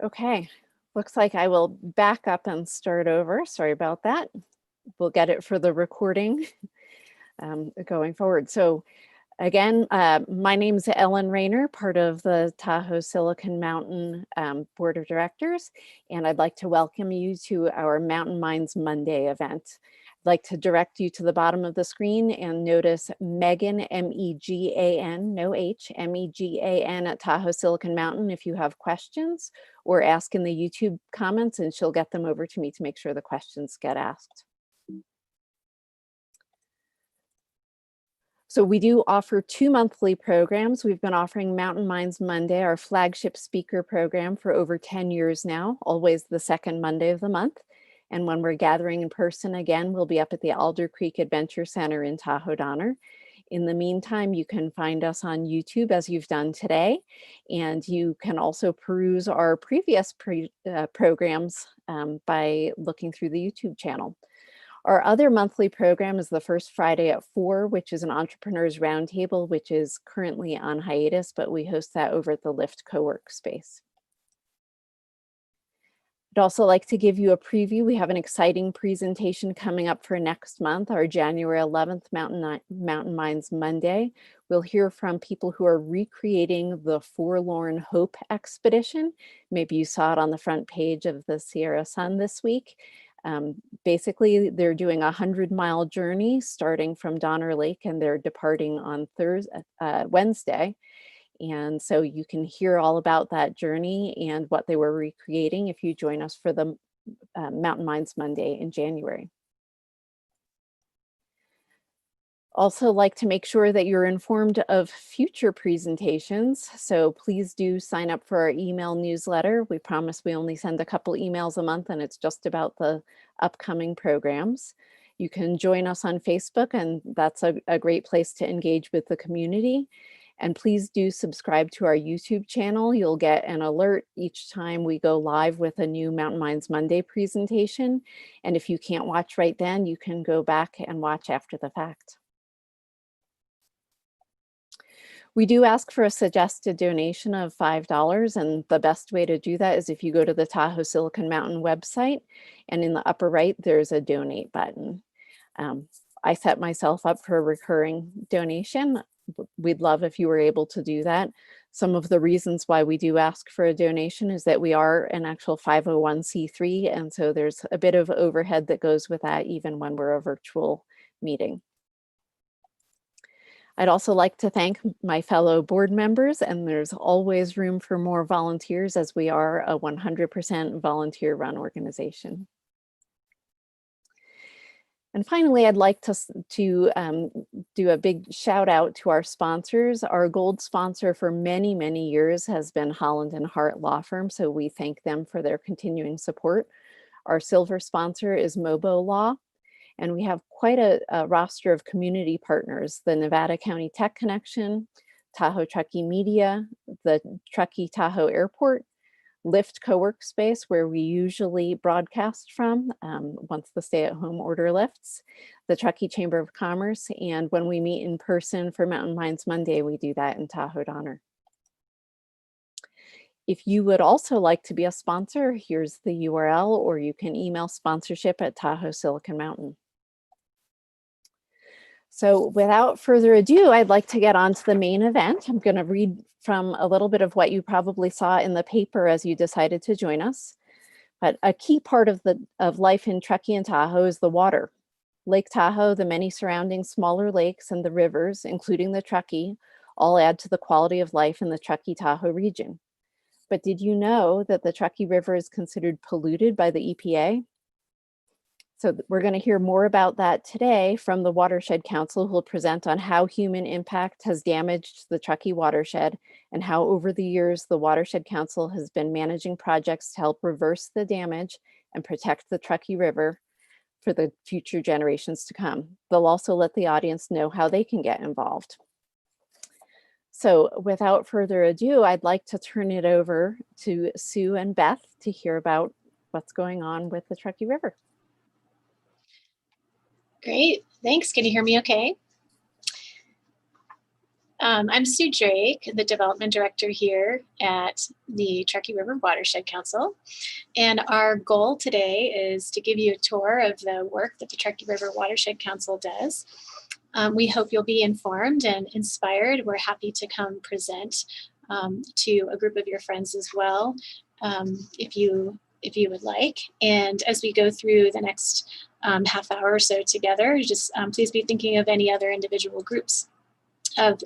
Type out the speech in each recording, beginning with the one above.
Okay, looks like I will back up and start over. Sorry about that. We'll get it for the recording going forward. So again, my name is Ellen Rayner, part of the Tahoe Silicon Mountain Board of Directors, and I'd like to welcome you to our Mountain Minds Monday event. I'd like to direct you to the bottom of the screen and notice Megan, M-E-G-A-N, no H, M-E-G-A-N at Tahoe Silicon Mountain if you have questions, or ask in the YouTube comments and she'll get them over to me to make sure the questions get asked. So we do offer 2 monthly programs. We've been offering Mountain Minds Monday, our flagship speaker program, for over 10 years now, always the second Monday of the month. And when we're gathering in person again, we'll be up at the Alder Creek Adventure Center in Tahoe Donner. In the meantime, you can find us on YouTube as you've done today, and you can also peruse our previous programs by looking through the YouTube channel. Our other monthly program is the first Friday at 4, which is an Entrepreneurs Roundtable, which is currently on hiatus, but we host that over at the Lyft co-work space. I'd also like to give you a preview. We have an exciting presentation coming up for next month, our January 11th Mountain Minds Monday. We'll hear from people who are recreating the Forlorn Hope expedition. Maybe you saw it on the front page of the Sierra Sun this week. Basically, they're doing a 100-mile journey starting from Donner Lake, and they're departing on Wednesday. And so you can hear all about that journey and what they were recreating if you join us for the Mountain Minds Monday in January. Also like to make sure that you're informed of future presentations. So please do sign up for our email newsletter. We promise we only send a couple emails a month and it's just about the upcoming programs. You can join us on Facebook, and that's a great place to engage with the community. And please do subscribe to our YouTube channel. You'll get an alert each time we go live with a new Mountain Minds Monday presentation. And if you can't watch right then, you can go back and watch after the fact. We do ask for a suggested donation of $5, and the best way to do that is if you go to the Tahoe Silicon Mountain website, and in the upper right, there's a donate button. I set myself up for a recurring donation. We'd love if you were able to do that. Some of the reasons why we do ask for a donation is that we are an actual 501c3, and so there's a bit of overhead that goes with that even when we're a virtual meeting. I'd also like to thank my fellow board members, and there's always room for more volunteers as we are a 100% volunteer-run organization. And finally, I'd like to do a big shout out to our sponsors. Our gold sponsor for many, many years has been Holland and Hart Law Firm, so we thank them for their continuing support. Our silver sponsor is Mobo Law, and we have quite a roster of community partners: the Nevada County Tech Connection, Tahoe Truckee Media, the Truckee-Tahoe Airport, Lyft co-work space, where we usually broadcast from once the stay-at-home order lifts, the Truckee Chamber of Commerce, and when we meet in person for Mountain Minds Monday, we do that in Tahoe Donner. If you would also like to be a sponsor, here's the URL, or you can email sponsorship@Tahoe Silicon Mountain. So without further ado, I'd like to get on to the main event. I'm going to read from a little bit of what you probably saw in the paper as you decided to join us. But a key part of life in Truckee and Tahoe is the water. Lake Tahoe, the many surrounding smaller lakes, and the rivers, including the Truckee, all add to the quality of life in the Truckee-Tahoe region. But did you know that the Truckee River is considered polluted by the EPA? So we're going to hear more about that today from the Watershed Council, who will present on how human impact has damaged the Truckee watershed and how over the years the Watershed Council has been managing projects to help reverse the damage and protect the Truckee River for the future generations to come. They'll also let the audience know how they can get involved. So without further ado, I'd like to turn it over to Sue and Beth to hear about what's going on with the Truckee River. Great, thanks. Can you hear me okay? I'm Sue Drake, the Development Director here at the Truckee River Watershed Council. And our goal today is to give you a tour of the work that the Truckee River Watershed Council does. We hope you'll be informed and inspired. We're happy to come present to a group of your friends as well, if you would like. And as we go through the next half hour or so together, just please be thinking of any other individual groups of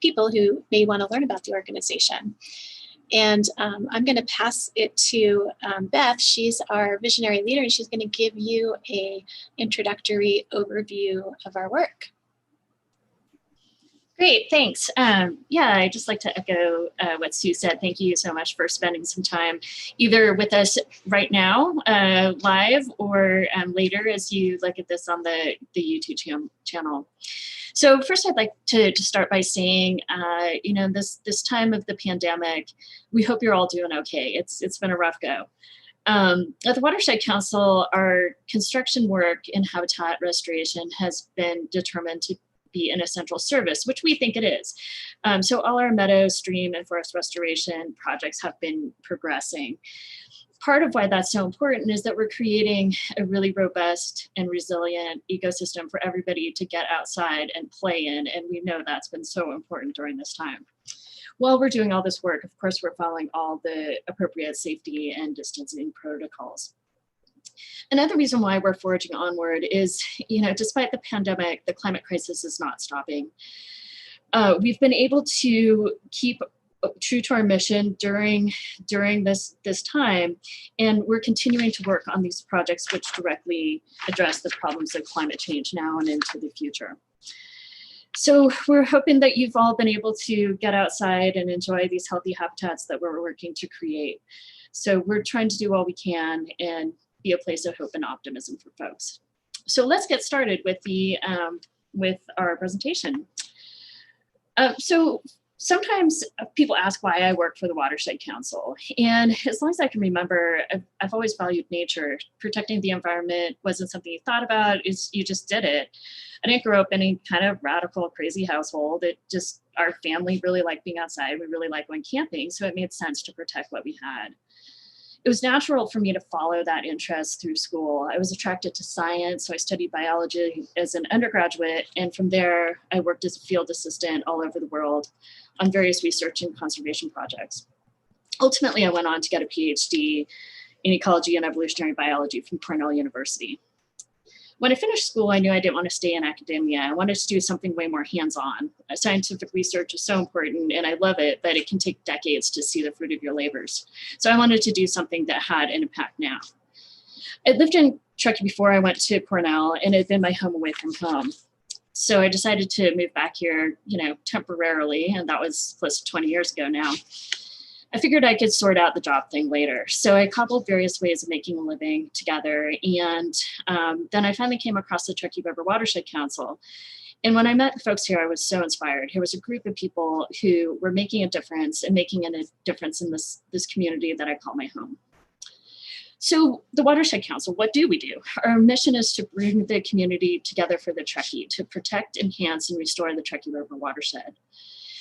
people who may want to learn about the organization. And I'm going to pass it to Beth. She's our visionary leader, and she's going to give you an introductory overview of our work. Great, thanks. Yeah, I'd just like to echo what Sue said. Thank you so much for spending some time either with us right now, live, or later as you look at this on the YouTube channel. So first, I'd like to start by saying, you know, this time of the pandemic, we hope you're all doing okay. It's been a rough go. At the Watershed Council, our construction work in habitat restoration has been determined to be an essential service, which we think it is. So all our meadow, stream, and forest restoration projects have been progressing. Part of why that's so important is that we're creating a really robust and resilient ecosystem for everybody to get outside and play in, and we know that's been so important during this time. While we're doing all this work, of course, we're following all the appropriate safety and distancing protocols. Another reason why we're forging onward is, you know, despite the pandemic, the climate crisis is not stopping. We've been able to keep true to our mission during this time, and we're continuing to work on these projects which directly address the problems of climate change now and into the future. So we're hoping that you've all been able to get outside and enjoy these healthy habitats that we're working to create. So we're trying to do all we can and be a place of hope and optimism for folks. So let's get started with our presentation. So sometimes people ask why I work for the Watershed Council, and as long as I can remember, I've always valued nature. Protecting the environment wasn't something you thought about, you just did it. I didn't grow up in any kind of radical, crazy household. Our family really liked being outside. We really liked going camping, so it made sense to protect what we had. It was natural for me to follow that interest through school. I was attracted to science, so I studied biology as an undergraduate, and from there, I worked as a field assistant all over the world on various research and conservation projects. Ultimately, I went on to get a PhD in ecology and evolutionary biology from Cornell University. When I finished school, I knew I didn't want to stay in academia. I wanted to do something way more hands-on. Scientific research is so important, and I love it, but it can take decades to see the fruit of your labors. So I wanted to do something that had an impact now. I lived in Truckee before I went to Cornell, and it had been my home away from home. So I decided to move back here, you know, temporarily, and that was close to 20 years ago now. I figured I could sort out the job thing later. So I cobbled various ways of making a living together. And then I finally came across the Truckee River Watershed Council. And when I met the folks here, I was so inspired. Here was a group of people who were making a difference and making a difference in this community that I call my home. So the Watershed Council, what do we do? Our mission is to bring the community together for the Truckee, to protect, enhance, and restore the Truckee River watershed.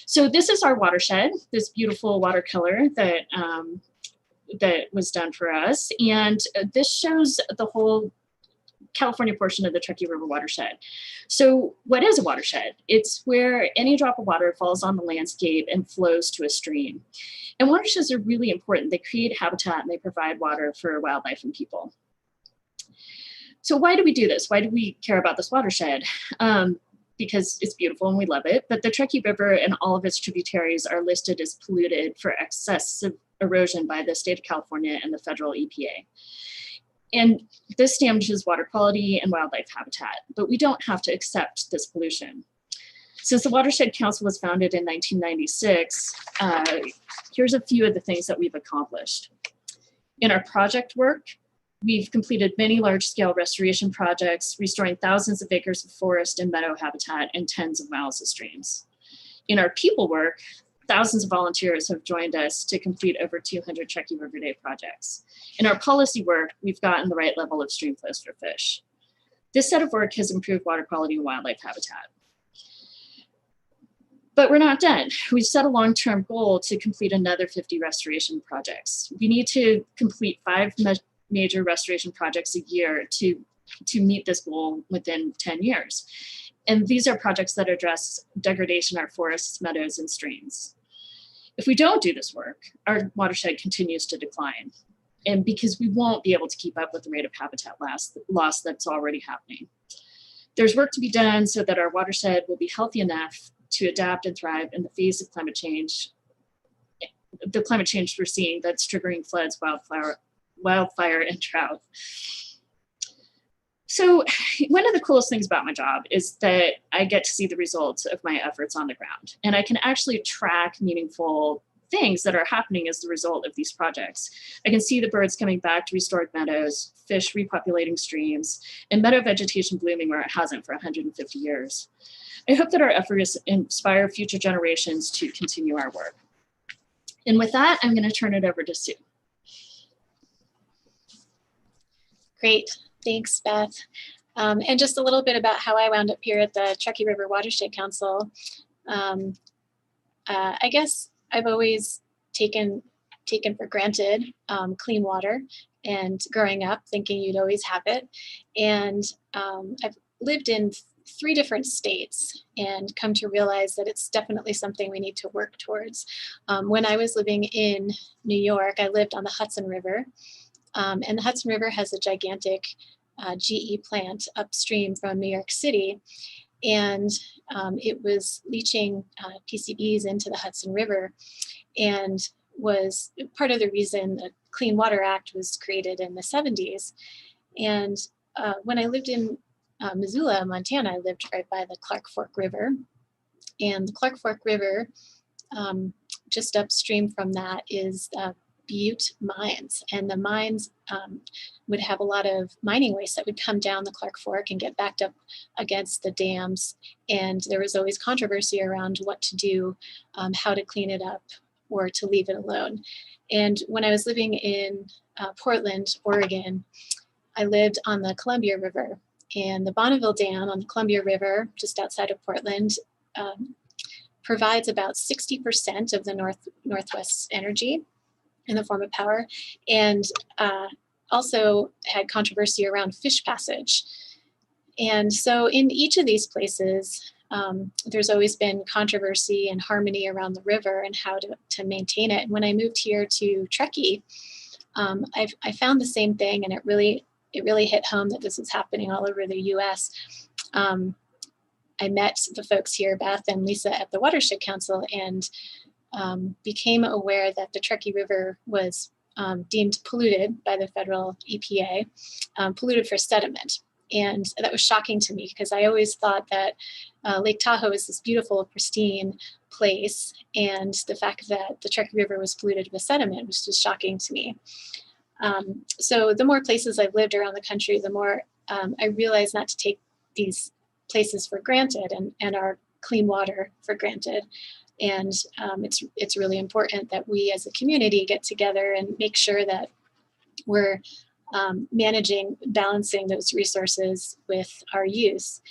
So this is our watershed, this beautiful watercolor that was done for us. And this shows the whole California portion of the Truckee River watershed. So what is a watershed? It's where any drop of water falls on the landscape and flows to a stream. And watersheds are really important. They create habitat and they provide water for wildlife and people. So why do we do this? Why do we care about this watershed? Because it's beautiful and we love it, but the Truckee River and all of its tributaries are listed as polluted for excessive erosion by the state of California and the federal EPA. And this damages water quality and wildlife habitat, but we don't have to accept this pollution. Since the Watershed Council was founded in 1996, here's a few of the things that we've accomplished. In our project work, we've completed many large-scale restoration projects, restoring thousands of acres of forest and meadow habitat and tens of miles of streams. In our people work, thousands of volunteers have joined us to complete over 200 Truckee River Day projects. In our policy work, we've gotten the right level of stream flows for fish. This set of work has improved water quality and wildlife habitat. But we're not done. We've set a long-term goal to complete another 50 restoration projects. We need to complete 5 major restoration projects a year to meet this goal within 10 years. And these are projects that address degradation of our forests, meadows, and streams. If we don't do this work, our watershed continues to decline. And because we won't be able to keep up with the rate of habitat loss that's already happening. There's work to be done so that our watershed will be healthy enough to adapt and thrive in the face of climate change, the climate change we're seeing that's triggering floods, wildfire, and drought. So one of the coolest things about my job is that I get to see the results of my efforts on the ground, and I can actually track meaningful things that are happening as the result of these projects. I can see the birds coming back to restored meadows, fish repopulating streams, and meadow vegetation blooming where it hasn't for 150 years. I hope that our efforts inspire future generations to continue our work. And with that, I'm going to turn it over to Sue. Great, thanks, Beth. And just a little bit about how I wound up here at the Truckee River Watershed Council. I guess I've always taken for granted clean water, and growing up thinking you'd always have it. And I've lived in 3 different states and come to realize that it's definitely something we need to work towards. When I was living in New York, I lived on the Hudson River, and the Hudson River has a gigantic GE plant upstream from New York City, and it was leaching PCBs into the Hudson River, and was part of the reason the Clean Water Act was created in the 70s. And when I lived in Missoula, Montana, I lived right by the Clark Fork River. And the Clark Fork River, just upstream from that, is Butte mines. And the mines would have a lot of mining waste that would come down the Clark Fork and get backed up against the dams. And there was always controversy around what to do, how to clean it up, or to leave it alone. And when I was living in Portland, Oregon, I lived on the Columbia River. And the Bonneville Dam on the Columbia River, just outside of Portland, provides about 60% of the Northwest's energy in the form of power, and also had controversy around fish passage. And so in each of these places, there's always been controversy and harmony around the river and how to maintain it. And when I moved here to Truckee, I found the same thing, and it really hit home that this was happening all over the US. I met the folks here, Beth and Lisa, at the Watershed Council, and became aware that the Truckee River was deemed polluted by the federal EPA, polluted for sediment. And that was shocking to me, because I always thought that Lake Tahoe is this beautiful, pristine place, and the fact that the Truckee River was polluted with sediment was just shocking to me. So the more places I've lived around the country, the more I realized not to take these places for granted, and our clean water for granted. And it's really important that we as a community get together and make sure that we're balancing those resources with our use.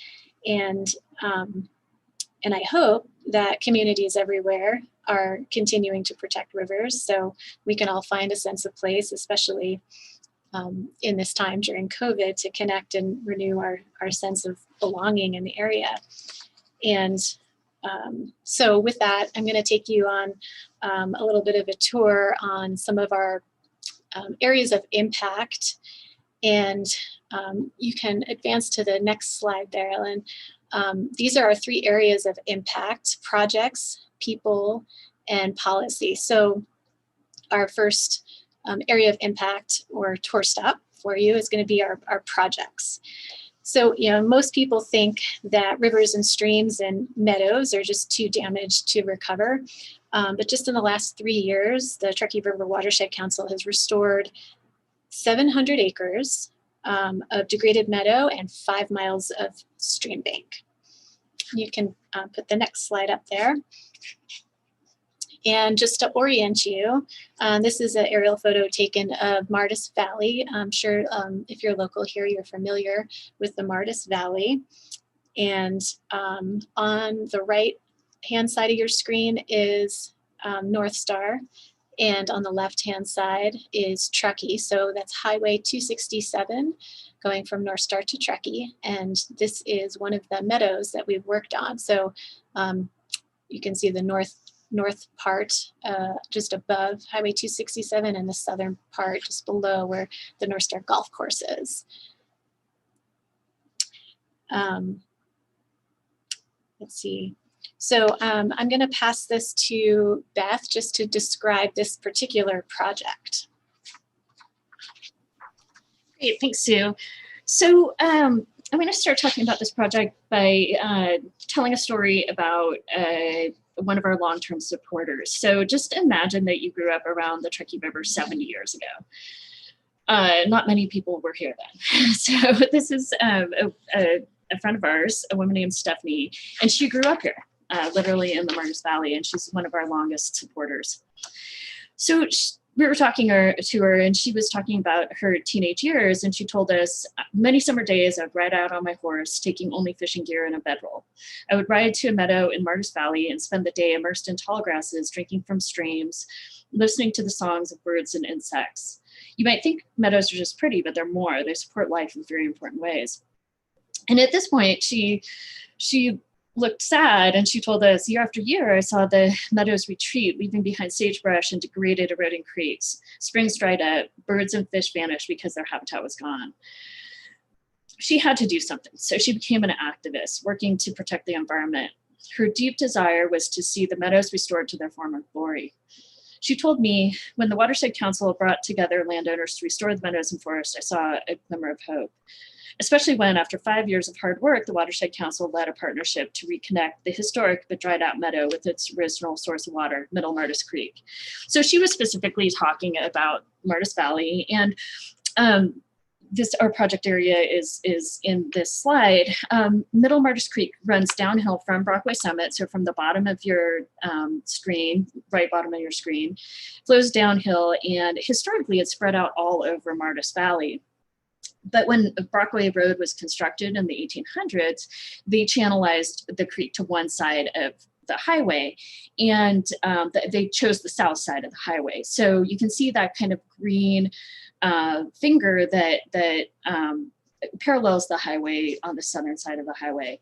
And I hope that communities everywhere are continuing to protect rivers, so we can all find a sense of place, especially in this time during COVID, to connect and renew our sense of belonging in the area. And so with that, I'm going to take you on a little bit of a tour on some of our areas of impact. And you can advance to the next slide there, Ellen. These are our 3 areas of impact: projects, people, and policy. So our first area of impact, or tour stop for you, is going to be our projects. So, most people think that rivers and streams and meadows are just too damaged to recover. But just in the last 3 years, the Truckee River Watershed Council has restored 700 acres of degraded meadow and 5 miles of stream bank. You can put the next slide up there. And just to orient you, this is an aerial photo taken of Martis Valley. I'm sure if you're local here, you're familiar with the Martis Valley. And on the right hand side of your screen is Northstar, and on the left-hand side is Truckee. So that's Highway 267 going from Northstar to Truckee. And this is one of the meadows that we've worked on. So you can see the north part just above Highway 267 and the southern part just below where the Northstar Golf Course is. Let's see. So I'm going to pass this to Beth just to describe this particular project. Great, thanks, Sue. So I'm going to start talking about this project by telling a story about one of our long-term supporters. So just imagine that you grew up around the Truckee River 70 years ago. Not many people were here then. So this is a friend of ours, a woman named Stephanie, and she grew up here, literally in the Martis Valley, and she's one of our longest supporters. So we were talking to her, and she was talking about her teenage years, and she told us, many summer days I'd ride out on my horse, taking only fishing gear and a bedroll. I would ride to a meadow in Martis Valley and spend the day immersed in tall grasses, drinking from streams, listening to the songs of birds and insects. You might think meadows are just pretty, but they're more. They support life in very important ways. And at this point, she looked sad, and she told us, year after year, I saw the meadows retreat, leaving behind sagebrush and degraded, eroding creeks. Springs dried up, birds and fish vanished because their habitat was gone. She had to do something, so she became an activist, working to protect the environment. Her deep desire was to see the meadows restored to their former glory. She told me, when the Watershed Council brought together landowners to restore the meadows and forest, I saw a glimmer of hope. Especially when, after 5 years of hard work, the Watershed Council led a partnership to reconnect the historic but dried out meadow with its original source of water, Middle Martis Creek. So she was specifically talking about Martis Valley, and our project area is in this slide. Middle Martis Creek runs downhill from Brockway Summit, so from the bottom of your screen, right bottom of your screen, flows downhill, and historically it's spread out all over Martis Valley. But when Brockway Road was constructed in the 1800s, they channelized the creek to one side of the highway, and they chose the south side of the highway. So you can see that kind of green finger that parallels the highway on the southern side of the highway.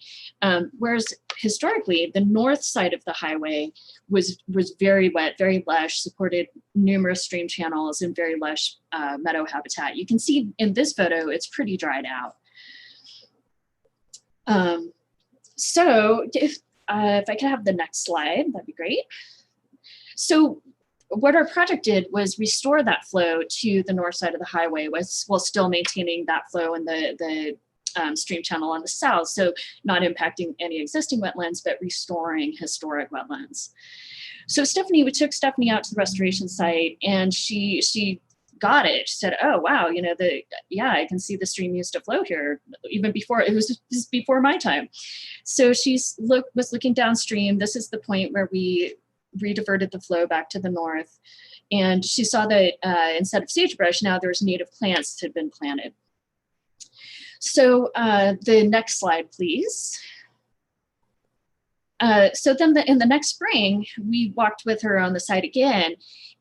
Whereas historically, the north side of the highway was very wet, very lush, supported numerous stream channels and very lush meadow habitat. You can see in this photo, it's pretty dried out. So if I could have the next slide, that'd be great. So what our project did was restore that flow to the north side of the highway while still maintaining that flow in the stream channel on the south, so not impacting any existing wetlands, but restoring historic wetlands. So we took Stephanie out to the restoration site, and she got it. She said, oh, wow, I can see the stream used to flow here, even before, it was just before my time. So was looking downstream. This is the point where we re-diverted the flow back to the north. And she saw that instead of sagebrush, now there's native plants that had been planted. So the next slide, please. So then in the next spring, we walked with her on the site again.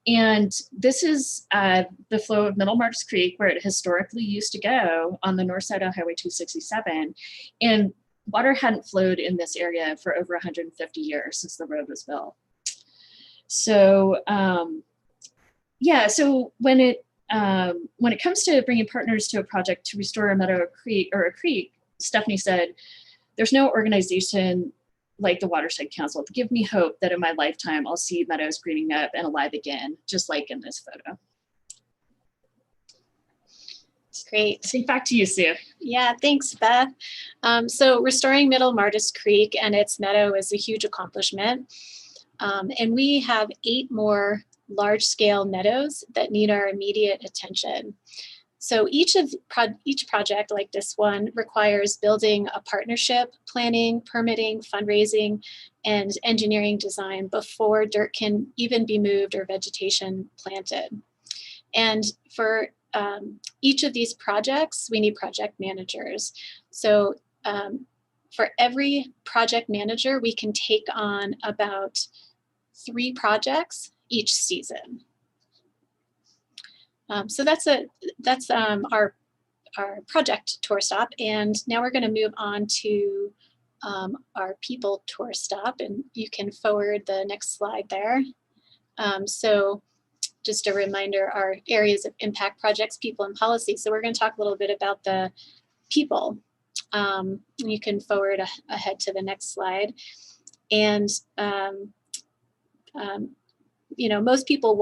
And this is the flow of Middle Martis Creek, where it historically used to go on the north side of Highway 267. And water hadn't flowed in this area for over 150 years since the road was built. So so when it comes to bringing partners to a project to restore a meadow or a creek, Stephanie said, there's no organization like the Watershed Council to give me hope that in my lifetime I'll see meadows greening up and alive again, just like in this photo. Great. I think back to you, Sue. Yeah, thanks, Beth. So restoring Middle Martis Creek and its meadow is a huge accomplishment. And we have 8 more large-scale meadows that need our immediate attention. So each project like this one requires building a partnership, planning, permitting, fundraising, and engineering design before dirt can even be moved or vegetation planted. And for each of these projects, we need project managers. So for every project manager, we can take on about 3 projects each season. So that's our project tour stop, and now we're going to move on to our people tour stop, and you can forward the next slide there. So just a reminder, our areas of impact: projects, people, and policy. So we're going to talk a little bit about the people. You can forward ahead to the next slide. And you know, most people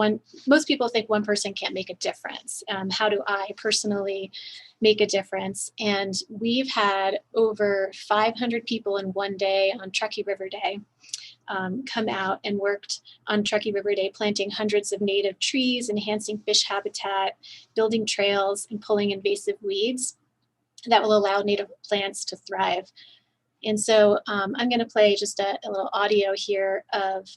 think one person can't make a difference. How do I personally make a difference? And we've had over 500 people in one day on Truckee River Day come out and worked on Truckee River Day, planting hundreds of native trees, enhancing fish habitat, building trails, and pulling invasive weeds that will allow native plants to thrive. And so I'm going to play just a little audio here of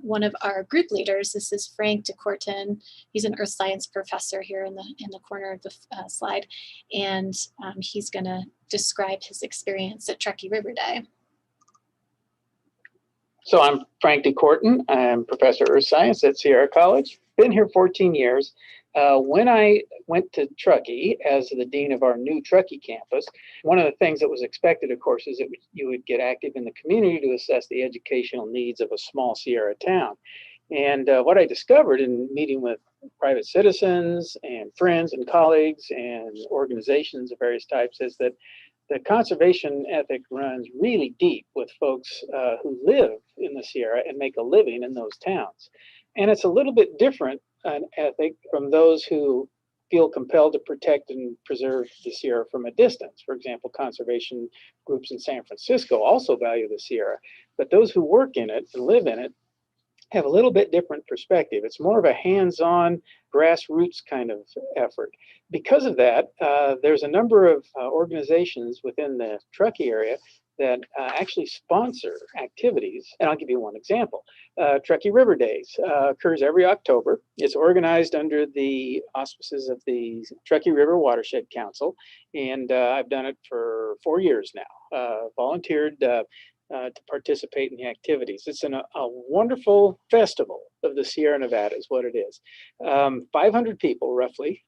one of our group leaders. This is Frank DeCourton. He's an earth science professor here in the corner of the slide, and he's going to describe his experience at Truckee River Day. So I'm Frank DeCourton. I'm professor of earth science at Sierra College. Been here 14 years. When I went to Truckee as the dean of our new Truckee campus, one of the things that was expected, of course, is that you would get active in the community to assess the educational needs of a small Sierra town. And what I discovered in meeting with private citizens and friends and colleagues and organizations of various types is that the conservation ethic runs really deep with folks who live in the Sierra and make a living in those towns. And it's a little bit different an ethic from those who feel compelled to protect and preserve the Sierra from a distance. For example, conservation groups in San Francisco also value the Sierra, but those who work in it and live in it have a little bit different perspective. It's more of a hands-on, grassroots kind of effort. Because of that, there's a number of organizations within the Truckee area that actually sponsor activities. And I'll give you one example. Truckee River Days occurs every October. It's organized under the auspices of the Truckee River Watershed Council. And I've done it for 4 years now, volunteered to participate in the activities. It's a wonderful festival of the Sierra Nevada is what it is. 500 people roughly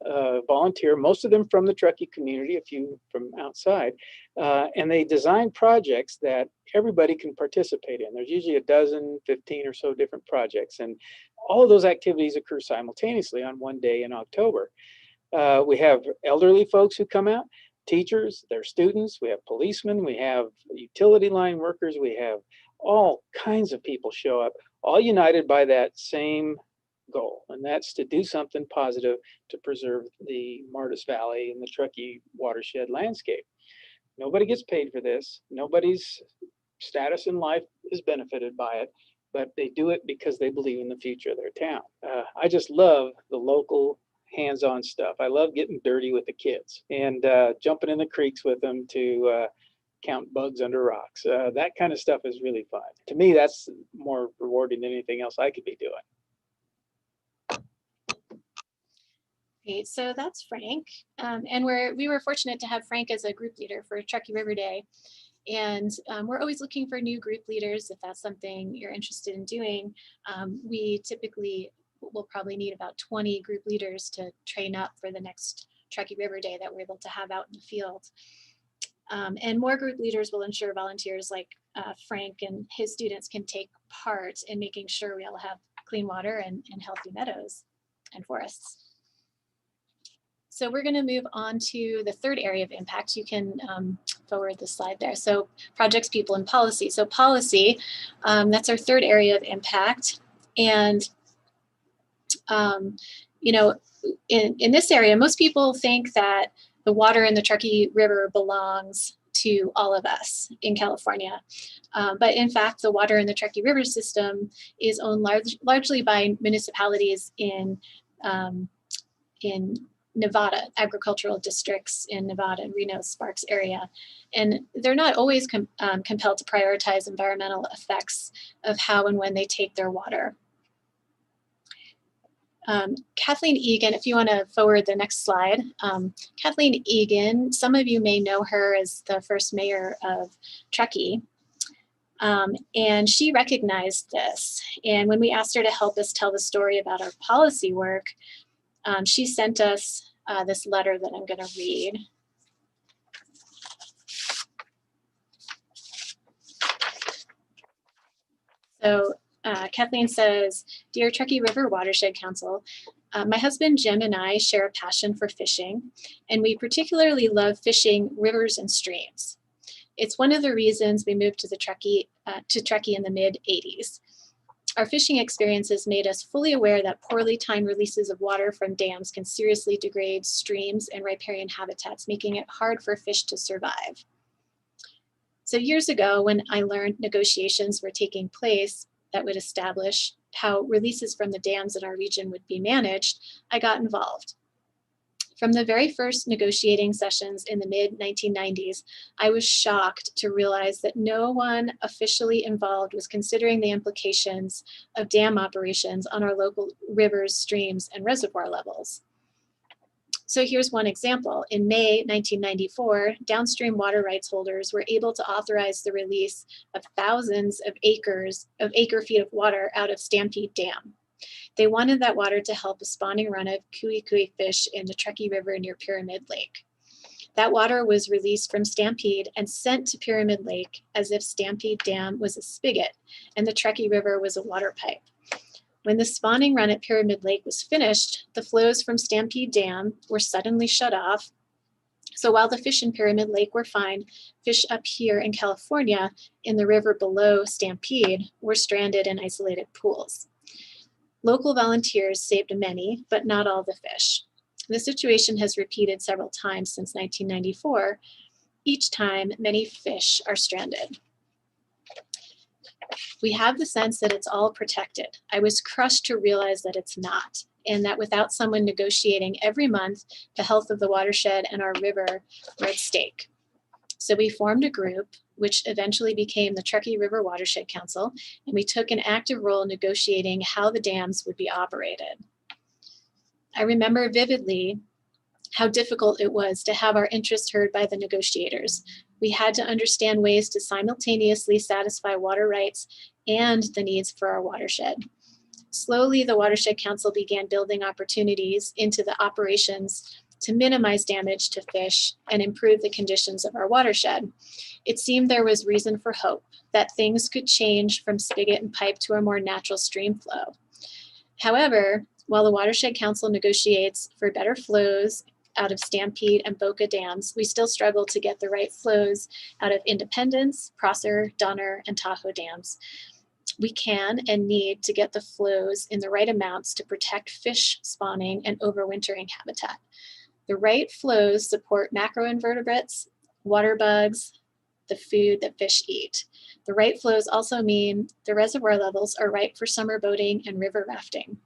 volunteer, most of them from the Truckee community, a few from outside, and they design projects that everybody can participate in. There's usually a dozen, 15 or so different projects, and all of those activities occur simultaneously on one day in October. We have elderly folks who come out, teachers, their students, we have policemen, we have utility line workers, we have all kinds of people show up, all united by that same goal, and that's to do something positive to preserve the Martis Valley and the Truckee watershed landscape. Nobody gets paid for this. Nobody's status in life is benefited by it, but they do it because they believe in the future of their town. I just love the local hands-on stuff. I love getting dirty with the kids and jumping in the creeks with them to count bugs under rocks. That kind of stuff is really fun. To me, that's more rewarding than anything else I could be doing. Great, so that's Frank. And we were fortunate to have Frank as a group leader for Truckee River Day. And we're always looking for new group leaders if that's something you're interested in doing. We typically will probably need about 20 group leaders to train up for the next Truckee River Day that we're able to have out in the field. And more group leaders will ensure volunteers like Frank and his students can take part in making sure we all have clean water and healthy meadows and forests. So we're going to move on to the third area of impact. You can forward the slide there. So projects, people, and policy. So policy, that's our third area of impact. And you know, in this area, most people think that the water in the Truckee River belongs to all of us in California. But in fact, the water in the Truckee River system is owned largely by municipalities in Nevada, agricultural districts in Nevada, Reno, Sparks area. And they're not always compelled to prioritize environmental effects of how and when they take their water. Kathleen Egan, if you want to forward the next slide. Kathleen Egan, some of you may know her as the first mayor of Truckee. And she recognized this. And when we asked her to help us tell the story about our policy work, she sent us this letter that I'm going to read. So Kathleen says, "Dear Truckee River Watershed Council, my husband Jim and I share a passion for fishing, and we particularly love fishing rivers and streams. It's one of the reasons we moved to Truckee in the mid-'80s. Our fishing experiences made us fully aware that poorly timed releases of water from dams can seriously degrade streams and riparian habitats, making it hard for fish to survive. So years ago, when I learned negotiations were taking place that would establish how releases from the dams in our region would be managed, I got involved. From the very first negotiating sessions in the mid-1990s, I was shocked to realize that no one officially involved was considering the implications of dam operations on our local rivers, streams, and reservoir levels. So here's one example. In May 1994, downstream water rights holders were able to authorize the release of thousands of acre feet of water out of Stampede Dam. They wanted that water to help a spawning run of kui fish in the Truckee River near Pyramid Lake. That water was released from Stampede and sent to Pyramid Lake as if Stampede Dam was a spigot and the Truckee River was a water pipe. When the spawning run at Pyramid Lake was finished, the flows from Stampede Dam were suddenly shut off. So while the fish in Pyramid Lake were fine, fish up here in California in the river below Stampede were stranded in isolated pools. Local volunteers saved many, but not all the fish. The situation has repeated several times since 1994. Each time, many fish are stranded. We have the sense that it's all protected. I was crushed to realize that it's not, and that without someone negotiating every month, the health of the watershed and our river were at stake. So we formed a group, which eventually became the Truckee River Watershed Council, and we took an active role negotiating how the dams would be operated. I remember vividly how difficult it was to have our interests heard by the negotiators. We had to understand ways to simultaneously satisfy water rights and the needs for our watershed. Slowly, the Watershed Council began building opportunities into the operations to minimize damage to fish and improve the conditions of our watershed. It seemed there was reason for hope that things could change from spigot and pipe to a more natural stream flow. However, while the Watershed Council negotiates for better flows out of Stampede and Boca dams, we still struggle to get the right flows out of Independence, Prosser, Donner, and Tahoe dams. We can and need to get the flows in the right amounts to protect fish spawning and overwintering habitat. The right flows support macroinvertebrates, water bugs, the food that fish eat. The right flows also mean the reservoir levels are right for summer boating and river rafting.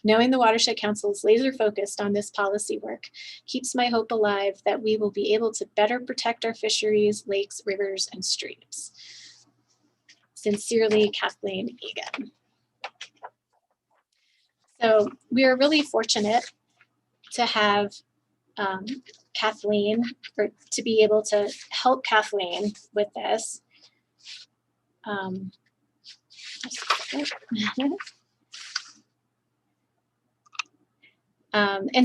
Knowing the Watershed Council is laser focused on this policy work keeps my hope alive that we will be able to better protect our fisheries, lakes, rivers, and streams. Sincerely, Kathleen Egan. So we are really fortunate to have Kathleen, or to be able to help Kathleen with this. And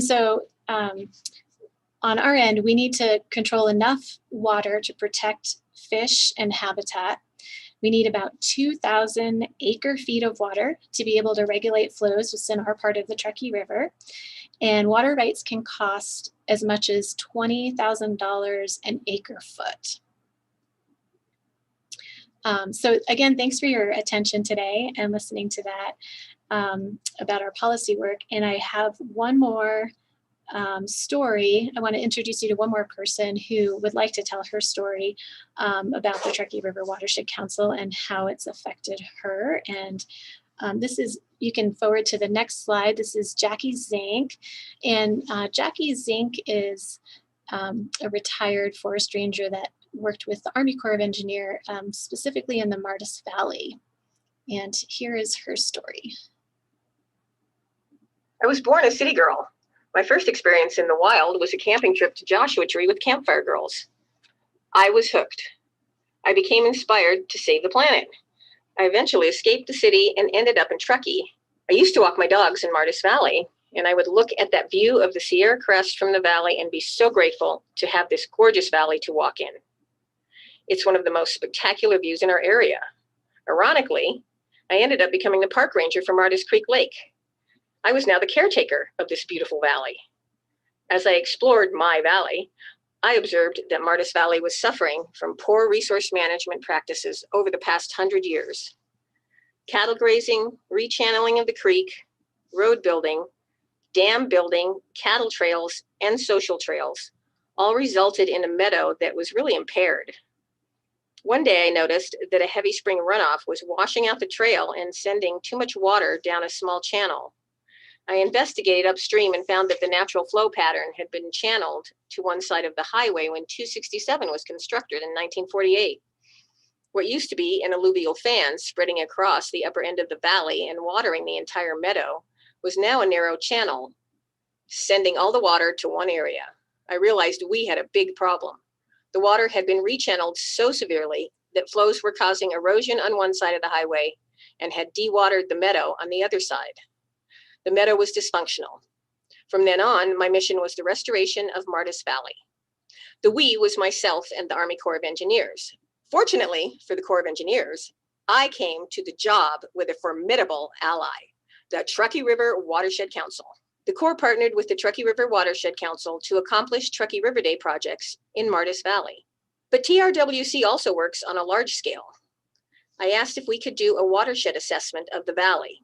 so on our end, we need to control enough water to protect fish and habitat. We need about 2,000 acre feet of water to be able to regulate flows within our part of the Truckee River. And water rights can cost as much as $20,000 an acre foot. So again, thanks for your attention today and listening to that about our policy work. And I have one more story. I want to introduce you to one more person who would like to tell her story about the Truckee River Watershed Council and how it's affected her. And this is, you can forward to the next slide. This is Jackie Zink. And Jackie Zink is a retired forest ranger that worked with the Army Corps of Engineers, specifically in the Martis Valley. And here is her story. I was born a city girl. My first experience in the wild was a camping trip to Joshua Tree with Campfire Girls. I was hooked. I became inspired to save the planet. I eventually escaped the city and ended up in Truckee. I used to walk my dogs in Martis Valley, and I would look at that view of the Sierra Crest from the valley and be so grateful to have this gorgeous valley to walk in. It's one of the most spectacular views in our area. Ironically, I ended up becoming the park ranger for Martis Creek Lake. I was now the caretaker of this beautiful valley. As I explored my valley, I observed that Martis Valley was suffering from poor resource management practices over the past 100 years. Cattle grazing, rechanneling of the creek, road building, dam building, cattle trails, and social trails all resulted in a meadow that was really impaired. One day I noticed that a heavy spring runoff was washing out the trail and sending too much water down a small channel. I investigated upstream and found that the natural flow pattern had been channeled to one side of the highway when 267 was constructed in 1948. What used to be an alluvial fan spreading across the upper end of the valley and watering the entire meadow was now a narrow channel, sending all the water to one area. I realized we had a big problem. The water had been rechanneled so severely that flows were causing erosion on one side of the highway and had dewatered the meadow on the other side. The meadow was dysfunctional. From then on, my mission was the restoration of Martis Valley. The we was myself and the Army Corps of Engineers. Fortunately for the Corps of Engineers, I came to the job with a formidable ally, the Truckee River Watershed Council. The Corps partnered with the Truckee River Watershed Council to accomplish Truckee River Day projects in Martis Valley. But TRWC also works on a large scale. I asked if we could do a watershed assessment of the valley.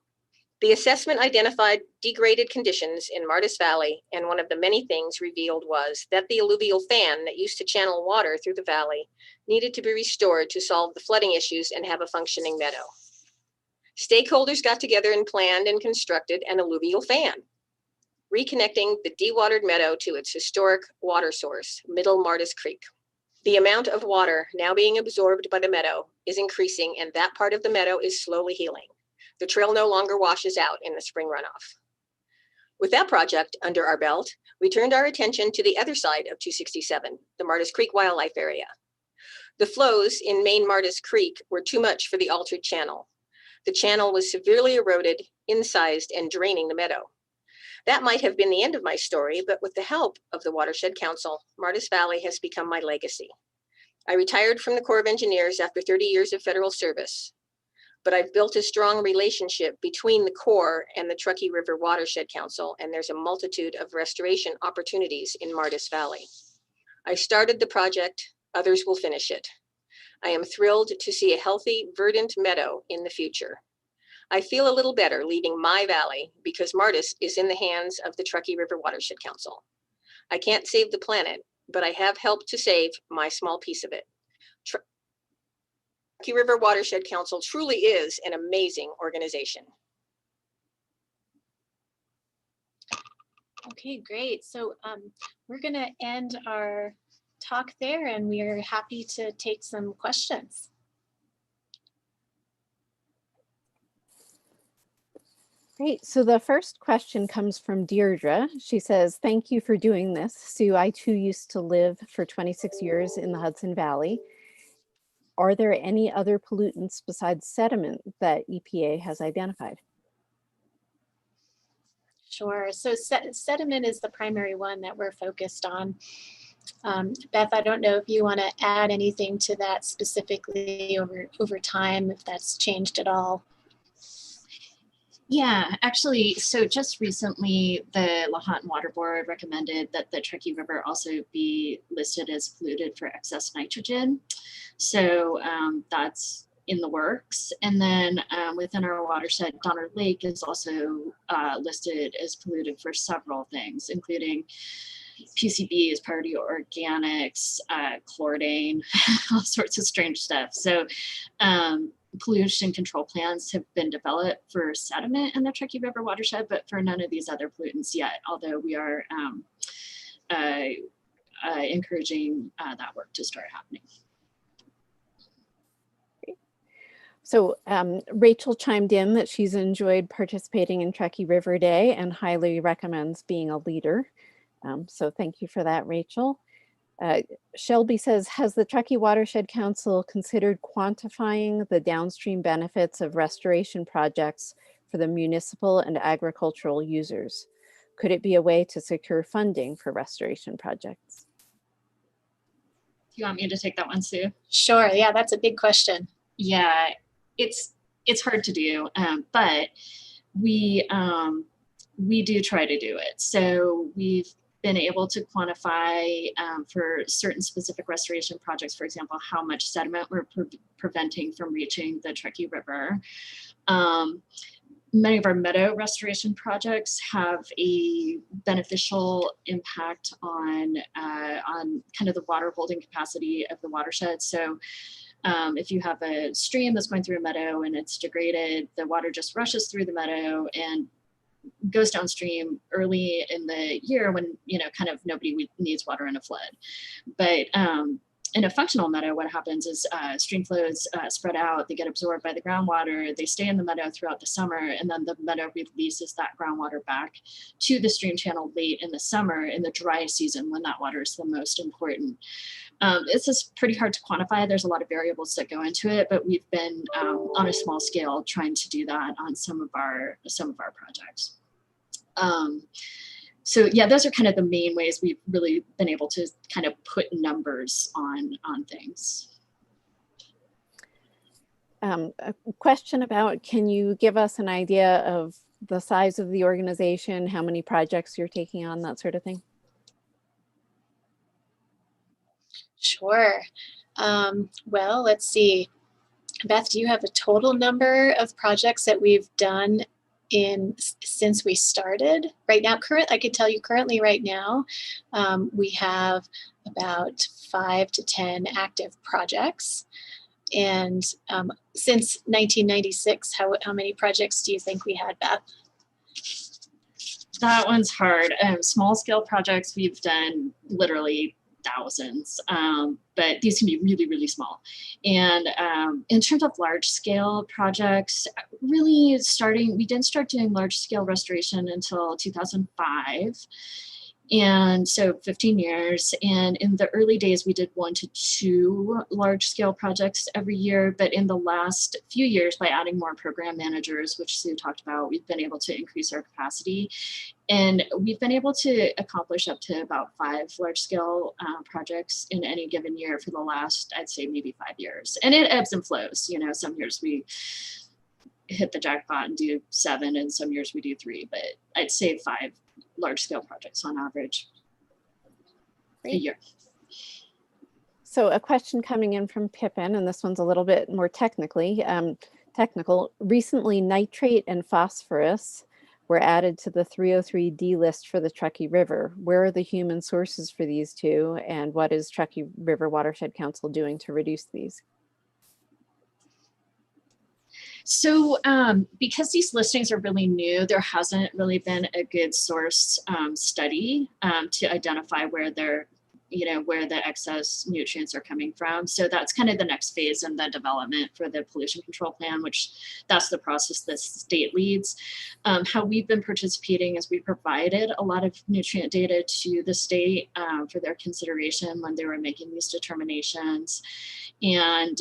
The assessment identified degraded conditions in Martis Valley, and one of the many things revealed was that the alluvial fan that used to channel water through the valley needed to be restored to solve the flooding issues and have a functioning meadow. Stakeholders got together and planned and constructed an alluvial fan, reconnecting the dewatered meadow to its historic water source, Middle Martis Creek. The amount of water now being absorbed by the meadow is increasing, and that part of the meadow is slowly healing. The trail no longer washes out in the spring runoff. With that project under our belt, we turned our attention to the other side of 267, the Martis Creek Wildlife Area. The flows in main Martis Creek were too much for the altered channel. The channel was severely eroded, incised, and draining the meadow. That might have been the end of my story, but with the help of the Watershed Council, Martis Valley has become my legacy. I retired from the Corps of Engineers after 30 years of federal service, but I've built a strong relationship between the Corps and the Truckee River Watershed Council, and there's a multitude of restoration opportunities in Martis Valley. I started the project, others will finish it. I am thrilled to see a healthy, verdant meadow in the future. I feel a little better leaving my valley because Martis is in the hands of the Truckee River Watershed Council. I can't save the planet, but I have helped to save my small piece of it. Truckee River Watershed Council truly is an amazing organization. Okay, great. So we're going to end our talk there, and we are happy to take some questions. Great. So the first question comes from Deirdre. She says, thank you for doing this. Sue, I too used to live for 26 years in the Hudson Valley. Are there any other pollutants besides sediment that EPA has identified? Sure. So sediment is the primary one that we're focused on. Beth, I don't know if you want to add anything to that specifically over time, if that's changed at all. Yeah, actually, so just recently, the Lahontan Water Board recommended that the Truckee River also be listed as polluted for excess nitrogen. So that's in the works. And then within our watershed, Donner Lake is also listed as polluted for several things, including PCBs, priority organics, chloridane, all sorts of strange stuff. So pollution control plans have been developed for sediment in the Truckee River watershed, but for none of these other pollutants yet, although we are encouraging that work to start happening. So Rachel chimed in that she's enjoyed participating in Truckee River Day and highly recommends being a leader. So thank you for that, Rachel. Shelby says, has the Truckee Watershed Council considered quantifying the downstream benefits of restoration projects for the municipal and agricultural users? Could it be a way to secure funding for restoration projects? Do you want me to take that one, Sue? Sure. Yeah, that's a big question. Yeah, it's hard to do, but we do try to do it. So we've been able to quantify for certain specific restoration projects, for example, how much sediment we're preventing from reaching the Truckee River. Many of our meadow restoration projects have a beneficial impact on kind of the water holding capacity of the watershed. So if you have a stream that's going through a meadow and it's degraded, the water just rushes through the meadow and goes downstream early in the year when, you know, kind of nobody needs water in a flood. But in a functional meadow, what happens is stream flows spread out, they get absorbed by the groundwater, they stay in the meadow throughout the summer, and then the meadow releases that groundwater back to the stream channel late in the summer in the dry season when that water is the most important. It's just pretty hard to quantify. There's a lot of variables that go into it, but we've been on a small scale trying to do that on some of our projects. So yeah, those are kind of the main ways we've really been able to kind of put numbers on things. A question about, can you give us an idea of the size of the organization, how many projects you're taking on, that sort of thing? Sure. Well, let's see. Beth, do you have a total number of projects that we've done since we started? Right now, I could tell you currently right now, we have about 5 to 10 active projects. And since 1996, how many projects do you think we had, Beth? That one's hard. Small scale projects, we've done literally thousands, but these can be really, really small. And in terms of large scale projects, really we didn't start doing large scale restoration until 2005. And so 15 years. And in the early days, we did 1 to 2 large scale projects every year. But in the last few years, by adding more program managers, which Sue talked about, we've been able to increase our capacity. And we've been able to accomplish up to about 5 large scale projects in any given year for the last, I'd say maybe 5 years. And it ebbs and flows. You know, some years we hit the jackpot and do 7, and some years we do 3, but I'd say 5 large scale projects on average a year. So a question coming in from Pippin, and this one's a little bit more technical. Recently, nitrate and phosphorus were added to the 303D list for the Truckee River. Where are the human sources for these two, and what is Truckee River Watershed Council doing to reduce these? So because these listings are really new, there hasn't really been a good source study to identify where where the excess nutrients are coming from. So that's kind of the next phase in the development for the pollution control plan, which that's the process the state leads. How we've been participating is we provided a lot of nutrient data to the state for their consideration when they were making these determinations. And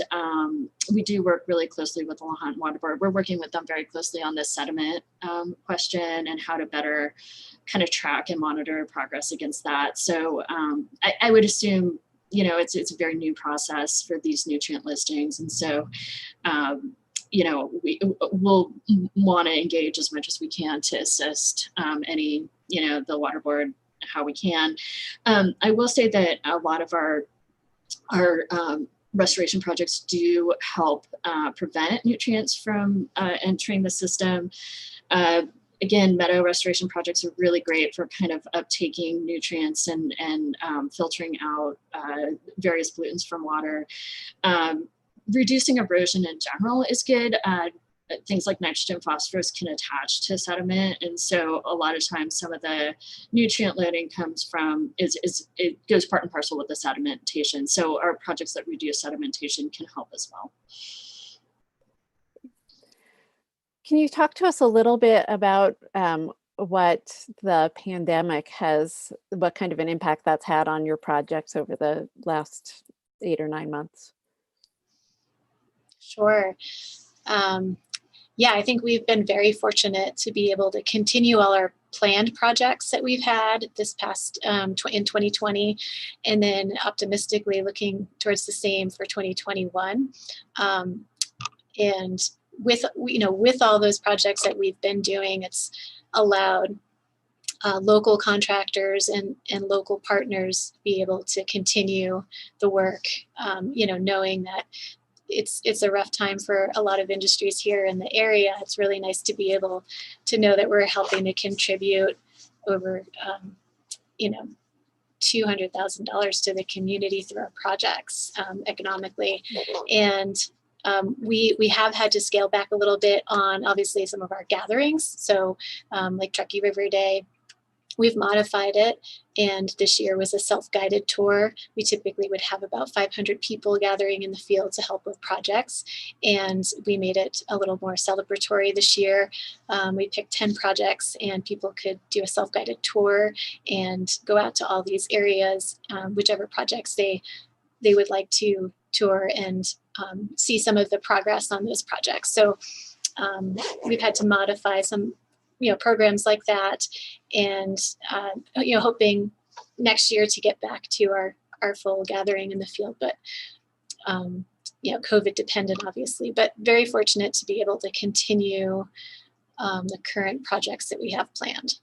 we do work really closely with the Lahontan Water Board. We're working with them very closely on this sediment question and how to better kind of track and monitor progress against that. So I would assume, you know, it's a very new process for these nutrient listings. And so, you know, we'll want to engage as much as we can to assist any, you know, the water board, how we can. I will say that a lot of our restoration projects do help prevent nutrients from entering the system. Again, meadow restoration projects are really great for kind of uptaking nutrients and filtering out various pollutants from water. Reducing erosion in general is good. Things like nitrogen, phosphorus can attach to sediment, and so a lot of times some of the nutrient loading comes from it goes part and parcel with the sedimentation. So our projects that reduce sedimentation can help as well. Can you talk to us a little bit about what the pandemic what kind of an impact that's had on your projects over the last 8 or 9 months? Sure. Yeah, I think we've been very fortunate to be able to continue all our planned projects that we've had this past in 2020, and then optimistically looking towards the same for 2021. And with all those projects that we've been doing, it's allowed local contractors and local partners be able to continue the work, knowing that it's a rough time for a lot of industries here in the area. It's really nice to be able to know that we're helping to contribute over, $200,000 to the community through our projects economically. And we have had to scale back a little bit on obviously some of our gatherings. So like Truckee River Day, we've modified it, and this year was a self-guided tour. We typically would have about 500 people gathering in the field to help with projects, and we made it a little more celebratory this year. We picked 10 projects, and people could do a self-guided tour and go out to all these areas, whichever projects they would like to tour, and see some of the progress on those projects. So we've had to modify some programs like that, and hoping next year to get back to our full gathering in the field, but COVID dependent obviously, but very fortunate to be able to continue the current projects that we have planned.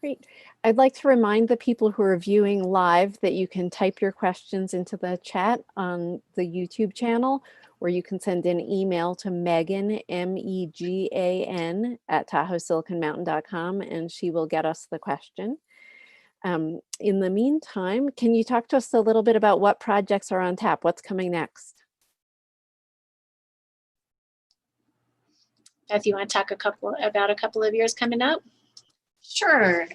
Great. I'd like to remind the people who are viewing live that you can type your questions into the chat on the YouTube channel, or you can send an email to Megan, MEGAN, @TahoeSiliconMountain.com, and she will get us the question. In the meantime, can you talk to us a little bit about what projects are on tap? What's coming next? Beth, you want to talk about a couple of years coming up? Sure.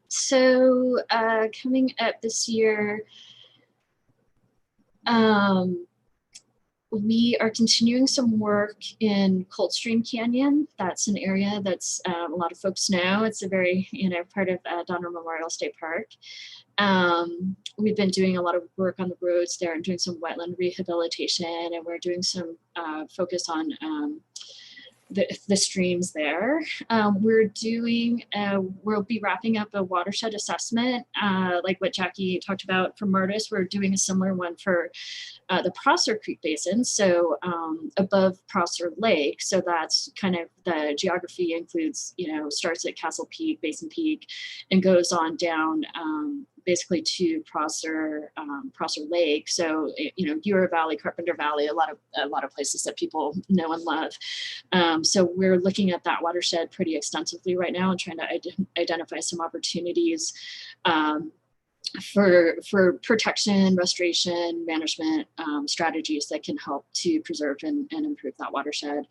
So coming up this year, we are continuing some work in Coldstream Canyon. That's an area that's a lot of folks know. It's a very, part of Donner Memorial State Park. We've been doing a lot of work on the roads there and doing some wetland rehabilitation, and we're doing some focus on the streams there. We'll be wrapping up a watershed assessment, like what Jackie talked about for Murtis. We're doing a similar one for the Prosser Creek Basin, so above Prosser Lake. So that's kind of the geography includes, starts at Castle Peak, Basin Peak, and goes on down basically to Prosser Lake. So, Ura Valley, Carpenter Valley, a lot of places that people know and love. So we're looking at that watershed pretty extensively right now and trying to identify some opportunities for protection, restoration, management strategies that can help to preserve and improve that watershed.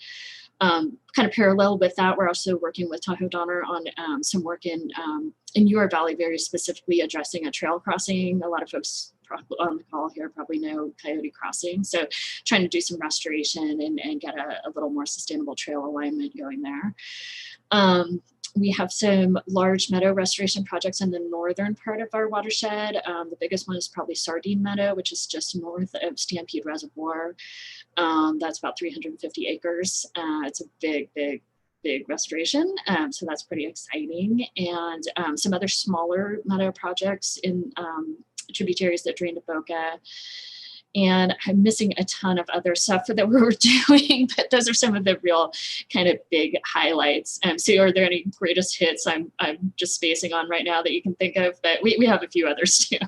Kind of parallel with that, we're also working with Tahoe Donner on some work in Ura Valley, very specifically addressing a trail crossing. A lot of folks on the call here probably know Coyote Crossing. So trying to do some restoration and get a little more sustainable trail alignment going there. We have some large meadow restoration projects in the northern part of our watershed. The biggest one is probably Sardine Meadow, which is just north of Stampede Reservoir. That's about 350 acres. It's a big restoration. So that's pretty exciting. And some other smaller meadow projects in tributaries that drain to Boca. And I'm missing a ton of other stuff that we were doing, but those are some of the real kind of big highlights. So are there any greatest hits I'm just spacing on right now that you can think of? But we have a few others too.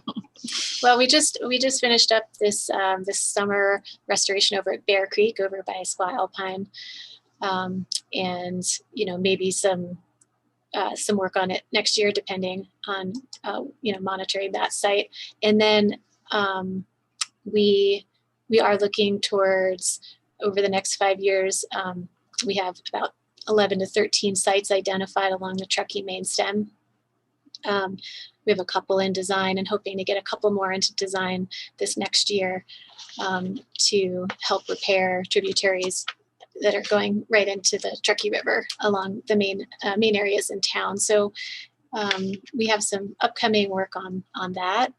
Well, we just finished up this summer restoration over at Bear Creek over by Squaw Alpine. And maybe some work on it next year, depending on monitoring that site. And then we are looking towards, over the next 5 years, we have about 11 to 13 sites identified along the Truckee main stem. We have a couple in design and hoping to get a couple more into design this next year to help repair tributaries that are going right into the Truckee River along the main areas in town. So we have some upcoming work on that.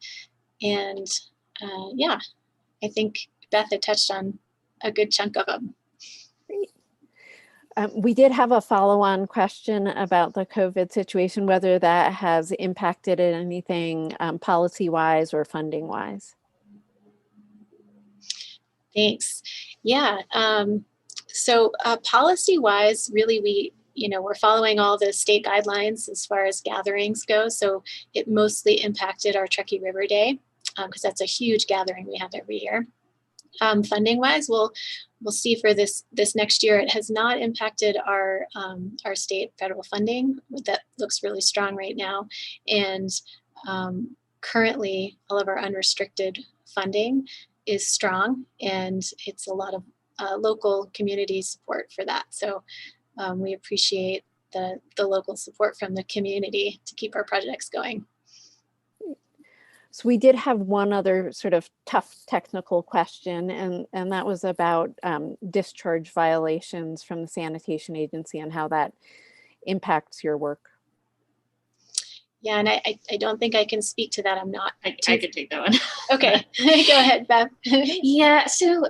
And yeah, I think Beth had touched on a good chunk of them. Great. We did have a follow-on question about the COVID situation, whether that has impacted anything policy-wise or funding-wise. Thanks. Yeah. So policy-wise, really, we're following all the state guidelines as far as gatherings go. So it mostly impacted our Truckee River Day because that's a huge gathering we have every year. Funding-wise, we'll see for this next year. It has not impacted our state federal funding. That looks really strong right now, and currently all of our unrestricted funding is strong, and it's a lot of local community support for that. So we appreciate the local support from the community to keep our projects going. So we did have one other sort of tough technical question, and that was about discharge violations from the sanitation agency and how that impacts your work. Yeah, and I don't think I can speak to that. I'm not. I could take that one. Okay, go ahead, Beth. Yeah, so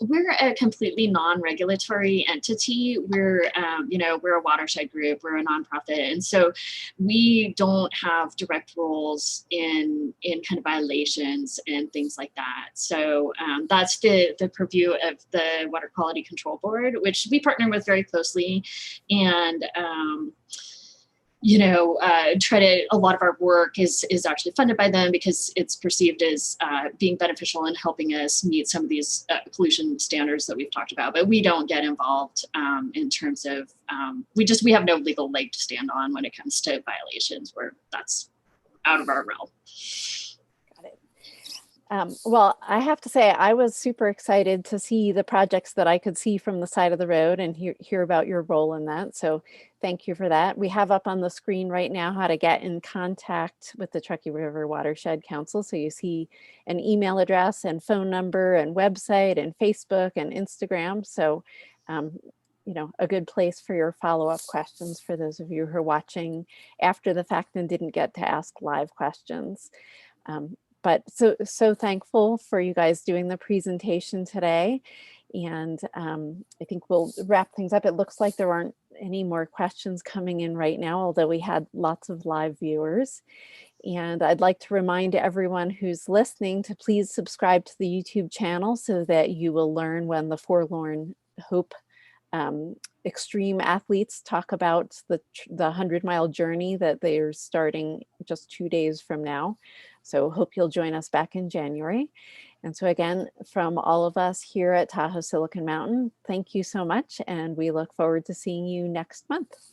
we're a completely non-regulatory entity. We're, we're a watershed group. We're a nonprofit, and so we don't have direct roles in kind of violations and things like that. So that's the purview of the Water Quality Control Board, which we partner with very closely, and a lot of our work is actually funded by them because it's perceived as being beneficial in helping us meet some of these pollution standards that we've talked about. But we don't get involved in terms of, we have no legal leg to stand on when it comes to violations, where that's out of our realm. Well, I have to say, I was super excited to see the projects that I could see from the side of the road and hear about your role in that. So thank you for that. We have up on the screen right now how to get in contact with the Truckee River Watershed Council. So you see an email address and phone number and website and Facebook and Instagram. So, a good place for your follow-up questions for those of you who are watching after the fact and didn't get to ask live questions. But so thankful for you guys doing the presentation today. And I think we'll wrap things up. It looks like there aren't any more questions coming in right now, although we had lots of live viewers. And I'd like to remind everyone who's listening to please subscribe to the YouTube channel so that you will learn when the Forlorn Hope extreme athletes talk about the 100-mile journey that they're starting just 2 days from now. So hope you'll join us back in January. And so again, from all of us here at Tahoe Silicon Mountain, thank you so much. And we look forward to seeing you next month.